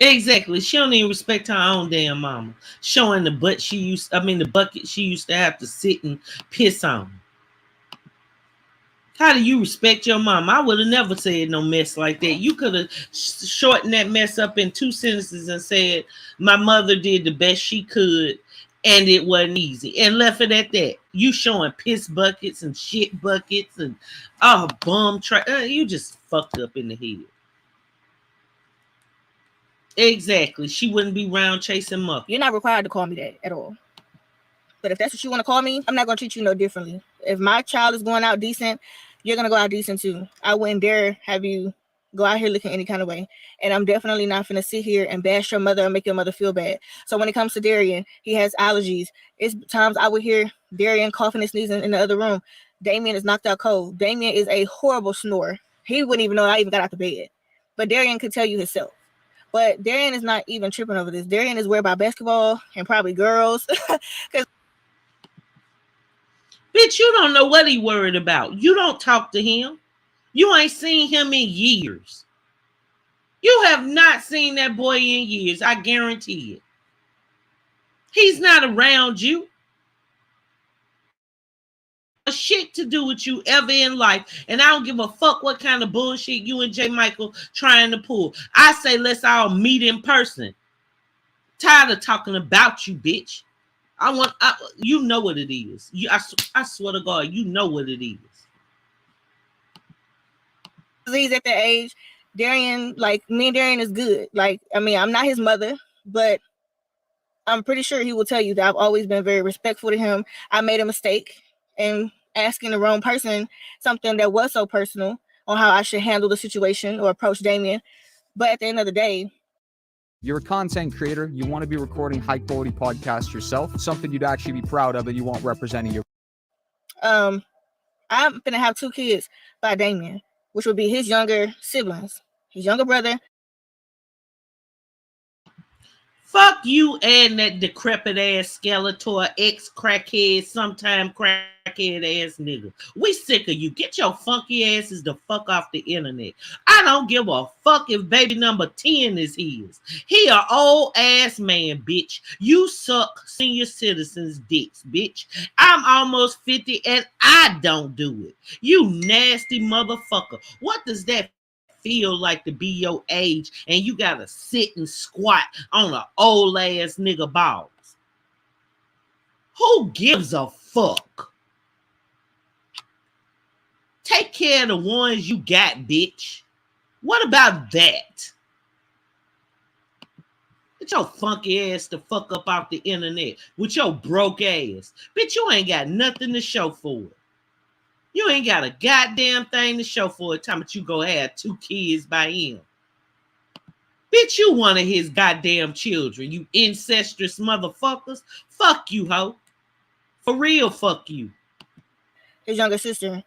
Speaker 1: Exactly. She don't even respect her own damn mama. Showing the butt the bucket she used to have to sit and piss on. How do you respect your mom? I would have never said no mess like that. You could have shortened that mess up in 2 sentences and said, my mother did the best she could and it wasn't easy. And left it at that. You showing piss buckets and shit buckets and bum trash. You just fucked up in the head. Exactly. She wouldn't be round chasing muck.
Speaker 2: You're not required to call me that at all. But if that's what you want to call me, I'm not going to treat you no differently. If my child is going out decent, you're going to go out decent too. I wouldn't dare have you go out here looking any kind of way. And I'm definitely not going to sit here and bash your mother and make your mother feel bad. So when it comes to Darian, he has allergies. It's times I would hear Darian coughing and sneezing in the other room. Damien is knocked out cold. Damien is a horrible snorer. He wouldn't even know I even got out the bed. But Darian could tell you himself. But Darian is not even tripping over this. Darian is worried about basketball and probably girls.
Speaker 1: Bitch, you don't know what he worried about. You don't talk to him. You ain't seen him in years. You have not seen that boy in years. I guarantee it. He's not around you. Shit to do with you ever in life. And I don't give a fuck what kind of bullshit you and J. Michael trying to pull. I say let's all meet in person. Tired of talking about you, bitch. You know what it is. I swear to God, you know what it is.
Speaker 2: He's at that age. Darian, like me and Darian is good. Like, I mean, I'm not his mother, but I'm pretty sure he will tell you that I've always been very respectful to him. I made a mistake in asking the wrong person something that was so personal on how I should handle the situation or approach Damien. But at the end of the day,
Speaker 4: you're a content creator. You want to be recording high quality podcasts yourself, something you'd actually be proud of that you want representing you.
Speaker 2: I'm gonna have 2 kids by Damien, which would be his younger siblings, his younger brother.
Speaker 1: Fuck you and that decrepit ass Skeletor, ex-crackhead, sometime crackhead ass nigga. We sick of you. Get your funky asses the fuck off the internet. I don't give a fuck if baby number 10 is his. He a old ass man, bitch. You suck senior citizens' dicks, bitch. I'm almost 50 and I don't do it. You nasty motherfucker. What does that feel like to be your age and you gotta sit and squat on an old ass nigga balls? Who gives a fuck? Take care of the ones you got, bitch. What about that? Get your funky ass the fuck up off the internet with your broke ass. Bitch, you ain't got nothing to show for it. You ain't got a goddamn thing to show for it. Time that you go have 2 kids by him. Bitch, you one of his goddamn children. You incestuous motherfuckers. Fuck you, hoe. For real, fuck you.
Speaker 2: His younger sister.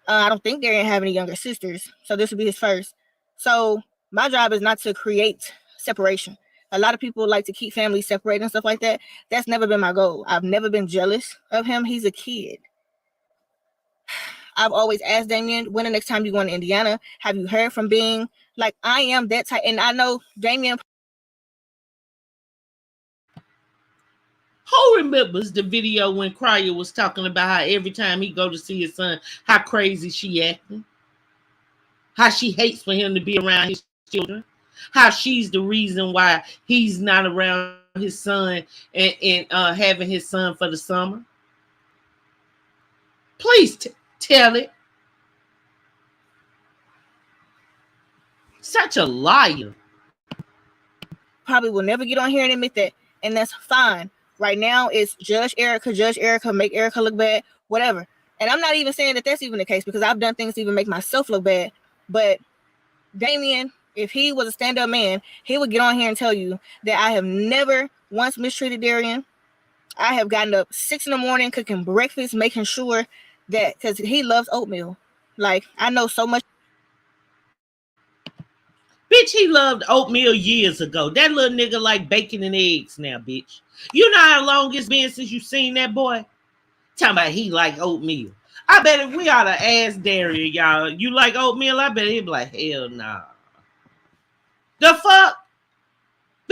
Speaker 2: I don't think Darian have any younger sisters, so this would be his first. So my job is not to create separation. A lot of people like to keep families separated and stuff like that. That's never been my goal. I've never been jealous of him. He's a kid. I've always asked Damien, when the next time you going to Indiana? Have you heard from Bing? Like, I am that type. And I know Damien.
Speaker 1: Who remembers the video when Cryer was talking about how every time he go to see his son, how crazy she acting? How she hates for him to be around his children? How she's the reason why he's not around his son and having his son for the summer? Please tell it. Such a liar.
Speaker 2: Probably will never get on here and admit that. And that's fine. Right now, it's judge Erica, make Erica look bad, whatever. And I'm not even saying that that's even the case because I've done things to even make myself look bad. But Damien, if he was a stand-up man, he would get on here and tell you that I have never once mistreated Darian. I have gotten up 6 a.m, cooking breakfast, making sure that, because he loves oatmeal. Like, I know so much.
Speaker 1: Bitch, he loved oatmeal years ago. That little nigga like bacon and eggs now, bitch. You know how long it's been since you seen that boy? Talking about he like oatmeal. I bet if we ought to ask Darian, y'all, you like oatmeal? I bet he'd be like, hell nah. The fuck?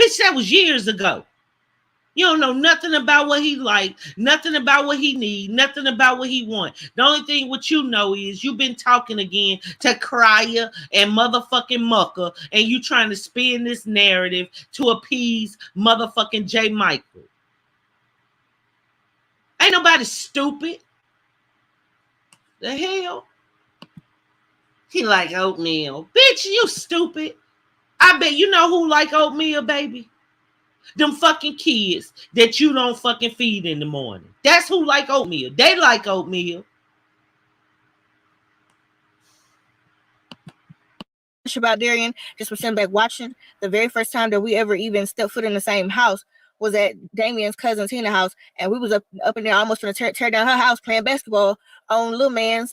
Speaker 1: Bitch, that was years ago. You don't know nothing about what he like, nothing about what he need, nothing about what he want. The only thing what you know is you've been talking again to Crier and motherfucking Mucker, and you trying to spin this narrative to appease motherfucking J. Michael. Ain't nobody stupid. The hell? He like oatmeal. Bitch, you stupid. I bet you know who like oatmeal, baby. Them fucking kids that you don't fucking feed in the morning. That's who like oatmeal. They like oatmeal.
Speaker 2: About Darian, just for sitting back watching. The very first time that we ever even stepped foot in the same house was at Damien's cousin Tina's house, and we was up in there almost gonna tear down her house playing basketball on little man's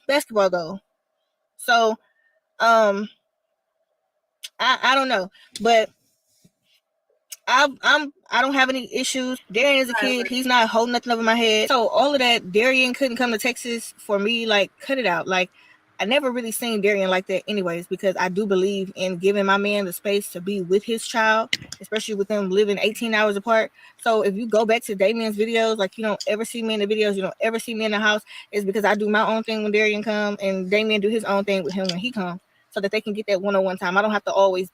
Speaker 2: basketball goal. So I don't know, but I don't have any issues. Darian is a kid. He's not holding nothing over my head. So all of that, Darian couldn't come to Texas for me. Like, cut it out. Like, I never really seen Darian like that anyways, because I do believe in giving my man the space to be with his child, especially with them living 18 hours apart. So if you go back to Damien's videos, like, you don't ever see me in the videos, you don't ever see me in the house, is because I do my own thing when Darian come, and Damien do his own thing with him when he come, so that they can get that one-on-one time. I don't have to always.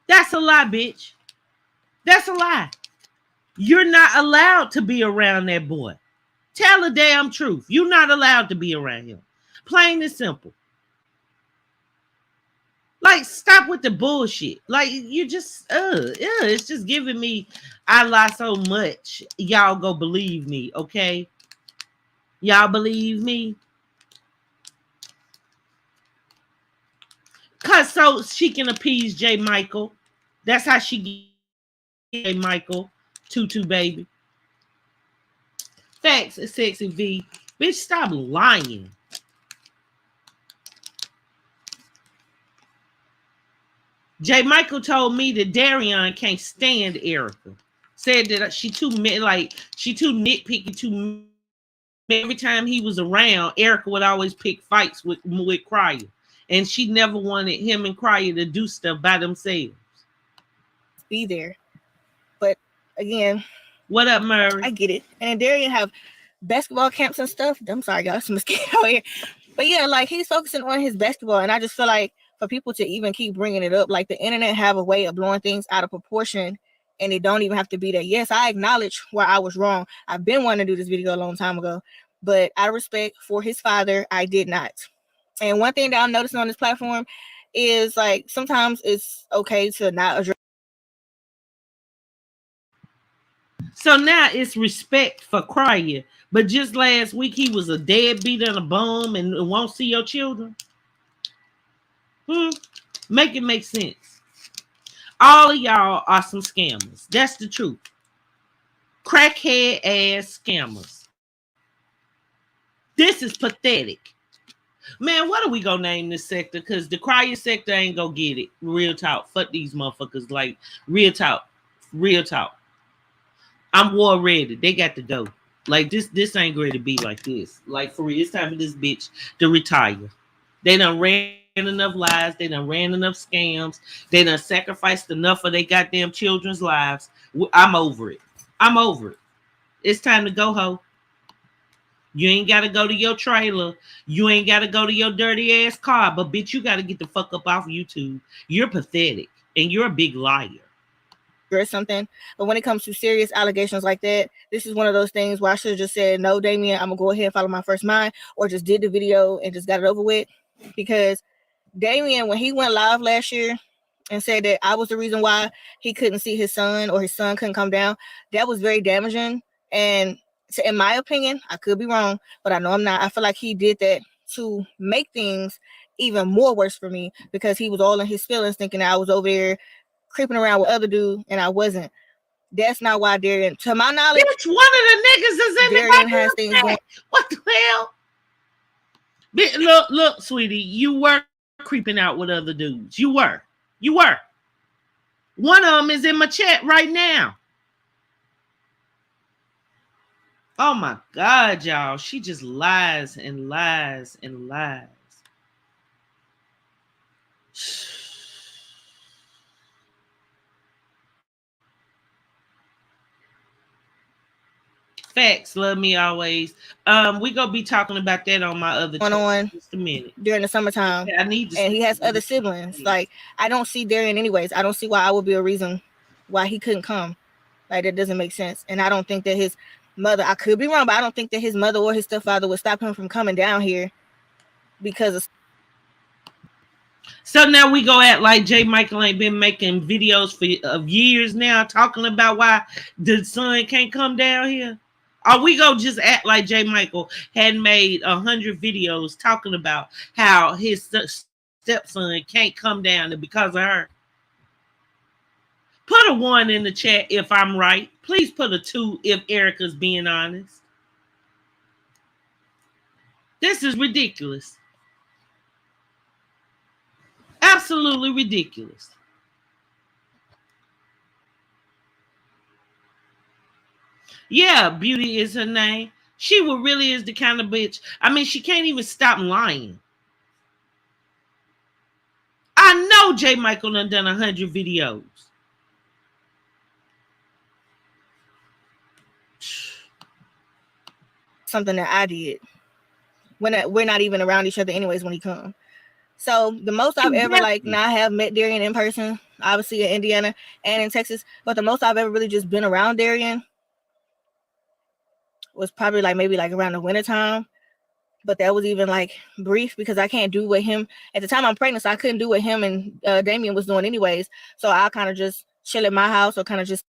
Speaker 1: That's a lie, bitch. That's a lie. You're not allowed to be around that boy. Tell the damn truth. You're not allowed to be around him. Plain and simple. Like, stop with the bullshit. Like, you just, it's just giving me, I lie so much. Y'all go believe me, okay? Y'all believe me? Cause so she can appease J. Michael. That's how she get J. Michael. Tutu baby. Facts, Sexy V. Bitch, stop lying. J. Michael told me that Darian can't stand Erica. Said that she too nitpicky. Every time he was around, Erica would always pick fights with Crier, and she never wanted him and Crier to do stuff by themselves.
Speaker 2: Be there, but again,
Speaker 1: what up, Murray?
Speaker 2: I get it. And Darian have basketball camps and stuff. I'm sorry, y'all, some mosquito here. But yeah, like, he's focusing on his basketball, and I just feel like for people to even keep bringing it up, like, the internet have a way of blowing things out of proportion, and it don't even have to be that. Yes, I acknowledge where I was wrong. I've been wanting to do this video a long time ago, but out of respect for his father, I did not. And one thing that I'm noticing on this platform is, like, sometimes it's okay to not address.
Speaker 1: So now it's respect for Crier. But just last week, he was a deadbeat and a bum and won't see your children. Make it make sense. All of y'all are some scammers. That's the truth. Crackhead ass scammers. This is pathetic. Man, what are we gonna name this sector? Because the Crier sector ain't gonna get it. Real talk. Fuck these motherfuckers. Like, real talk. Real talk. I'm war ready. They got to go. Like, this ain't going to be like this. Like, for real, it's time for this bitch to retire. They done ran enough lies. They done ran enough scams. They done sacrificed enough of their goddamn children's lives. I'm over it. I'm over it. It's time to go, ho. You ain't got to go to your trailer. You ain't got to go to your dirty ass car. But, bitch, you got to get the fuck up off YouTube. You're pathetic. And you're a big liar.
Speaker 2: Or something. But when it comes to serious allegations like that, this is one of those things where I should have just said, no, Damien, I'm gonna go ahead and follow my first mind, or just did the video and just got it over with. Because Damien, when he went live last year and said that I was the reason why he couldn't see his son, or his son couldn't come down, that was very damaging. And in my opinion, I could be wrong, but I know I'm not. I feel like he did that to make things even more worse for me, because he was all in his feelings, thinking that I was over there creeping around with other dude, and I wasn't. That's not why Darian, to my knowledge,
Speaker 1: bitch, one of the niggas is in
Speaker 2: Darian has things going.
Speaker 1: What the hell? Look, sweetie, you were creeping out with other dudes. You were. One of them is in my chat right now. Oh my God, y'all. She just lies and lies and lies. Facts, love me always. We gonna be talking about that on my other channel in just a minute.
Speaker 2: During the summertime.
Speaker 1: I need to.
Speaker 2: And he has other siblings. Like, I don't see Darian anyways. I don't see why I would be a reason why he couldn't come. Like, that doesn't make sense. And I don't think that his mother, I could be wrong, but I don't think that his mother or his stepfather would stop him from coming down here because of.
Speaker 1: So now we go at like J. Michael ain't been making videos of years now talking about why the son can't come down here. Or we go just act like J. Michael had made 100 videos talking about how his stepson can't come down because of her. Put a 1 in the chat if I'm right. Please put a 2 if Erica's being honest. This is ridiculous. Absolutely ridiculous. Yeah, Beauty is her name. She really is the kind of bitch. I mean, she can't even stop lying. I know J. Michael done 100 videos.
Speaker 2: Something that I did. We're not even around each other anyways when he comes. So the most I've ever, like, now I have met Darian in person, obviously in Indiana and in Texas, but the most I've ever really just been around Darian was probably like maybe like around the wintertime. But that was even like brief because I can't do what him at the time I'm pregnant, so I couldn't do what him and Damien was doing anyways. So I kind of just chill at my house or kind of just.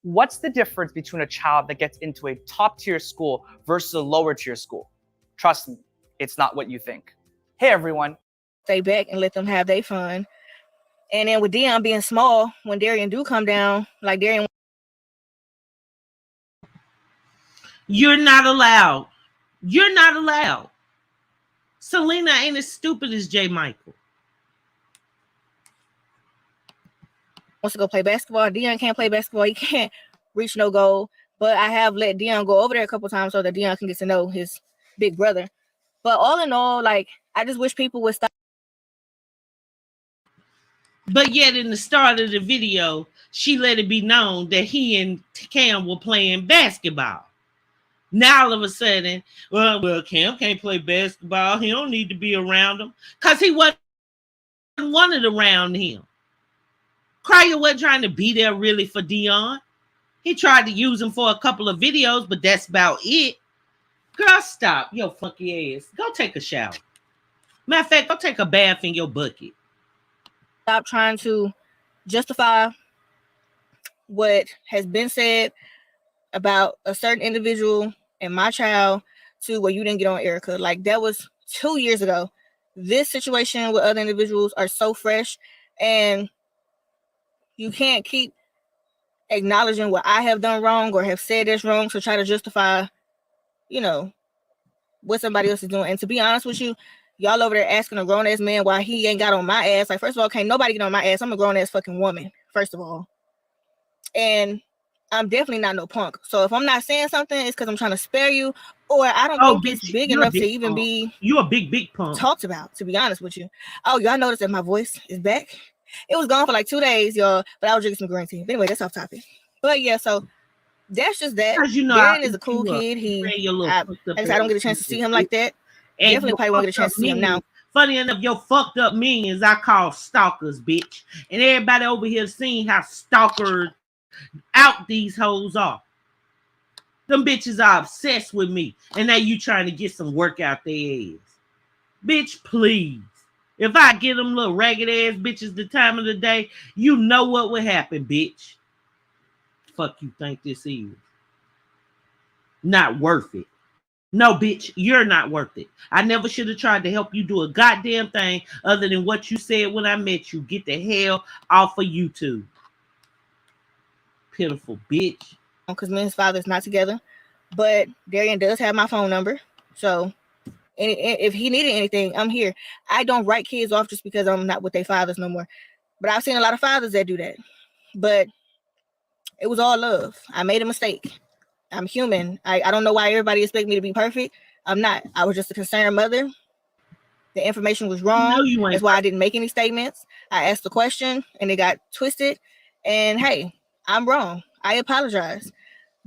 Speaker 5: What's the difference between a child that gets into a top tier school versus a lower tier school? Trust me, it's not what you think. Hey everyone.
Speaker 2: Stay back and let them have their fun. And then with Dion being small, when Darian do come down, like Darian.
Speaker 1: You're not allowed. You're not allowed. Selena ain't as stupid as J. Michael.
Speaker 2: Wants to go play basketball. Dion can't play basketball. He can't reach no goal. But I have let Dion go over there a couple times so that Dion can get to know his big brother. But all in all, like, I just wish people would stop.
Speaker 1: But yet in the start of the video, she let it be known that he and Cam were playing basketball. Now all of a sudden, well, Cam can't play basketball. He don't need to be around him because he wasn't wanted around him. Cryer wasn't trying to be there really for Dion. He tried to use him for a couple of videos, but that's about it. Girl, stop your funky ass. Go take a shower. Matter of fact, go take a bath in your bucket.
Speaker 2: Stop trying to justify what has been said about a certain individual and my child to where you didn't get on Erica. Like, that was 2 years ago. This situation with other individuals are so fresh, and you can't keep acknowledging what I have done wrong or have said that's wrong to try to justify, you know, what somebody else is doing. And to be honest with you, y'all over there asking a grown-ass man why he ain't got on my ass. Like, first of all, can't nobody get on my ass. I'm a grown-ass fucking woman, first of all. And I'm definitely not no punk. So if I'm not saying something, it's because I'm trying to spare you, or I don't think it's big enough to even be
Speaker 1: you a big punk
Speaker 2: talked about, to be honest with you. Oh, y'all noticed that my voice is back? It was gone for like 2 days, y'all, but I was drinking some green tea. But anyway, that's off topic. But yeah, so that's just that.
Speaker 1: You know,
Speaker 2: Darren is a cool kid. I don't get a chance to see him like that. And definitely probably won't get a chance to see him now.
Speaker 1: Funny enough, your fucked up minions I call stalkers, bitch. And everybody over here seeing how stalkered out these hoes are. Them bitches are obsessed with me. And now you trying to get some work out their ass. Bitch, please. If I get them little ragged ass bitches the time of the day, you know what would happen, bitch. Fuck you think this is? Not worth it. No, bitch, you're not worth it. I never should have tried to help you do a goddamn thing other than what you said when I met you. Get the hell off of YouTube. Pitiful bitch.
Speaker 2: Because me and his father's not together. But Darian does have my phone number. So if he needed anything, I'm here. I don't write kids off just because I'm not with their fathers no more. But I've seen a lot of fathers that do that. But it was all love. I made a mistake. I'm human. I don't know why everybody expects me to be perfect. I'm not. I was just a concerned mother. The information was wrong. That's why I didn't make any statements. I asked the question and it got twisted. And hey, I'm wrong. I apologize.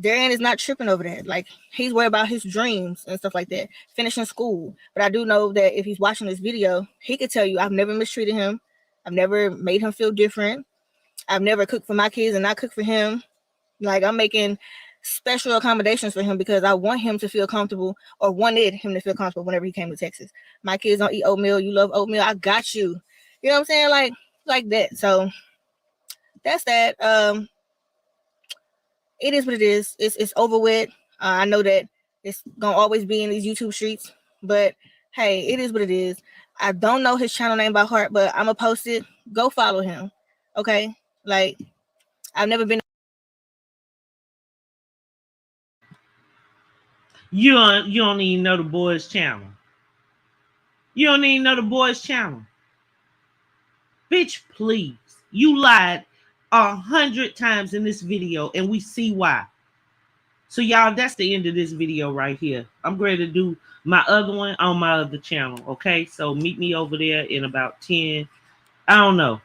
Speaker 2: Darian is not tripping over that. Like, he's worried about his dreams and stuff like that, finishing school. But I do know that if he's watching this video, he could tell you, I've never mistreated him. I've never made him feel different. I've never cooked for my kids and not cooked for him. Like, I'm making special accommodations for him because I want him to feel comfortable, or wanted him to feel comfortable whenever he came to Texas. My kids don't eat oatmeal. You love oatmeal. I got you. You know what I'm saying? Like that. So that's that. It is what it is. It's over with. I know that it's gonna always be in these YouTube streets, but hey, it is what it is. I don't know his channel name by heart, but I'm gonna post it. Go follow him. Okay? Like, I've never been.
Speaker 1: You don't even know the boys' channel. You don't even know the boys' channel. Bitch, please. You lied 100 times in this video, and we see why. So, y'all, that's the end of this video right here. I'm ready to do my other one on my other channel, okay? So, meet me over there in about 10. I don't know.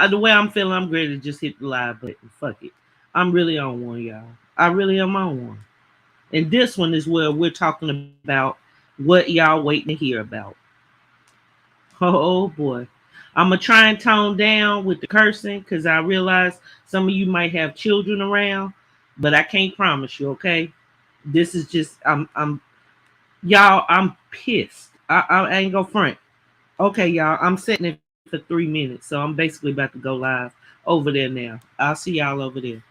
Speaker 1: The way I'm feeling, I'm ready to just hit the live button. Fuck it. I'm really on one, y'all. I really am on one. And this one is where we're talking about what y'all waiting to hear about. Oh, boy. I'm going to try and tone down with the cursing because I realize some of you might have children around, but I can't promise you, okay? This is just, y'all, I'm pissed. I ain't gonna front. Okay, y'all, I'm setting it for 3 minutes, so I'm basically about to go live over there now. I'll see y'all over there.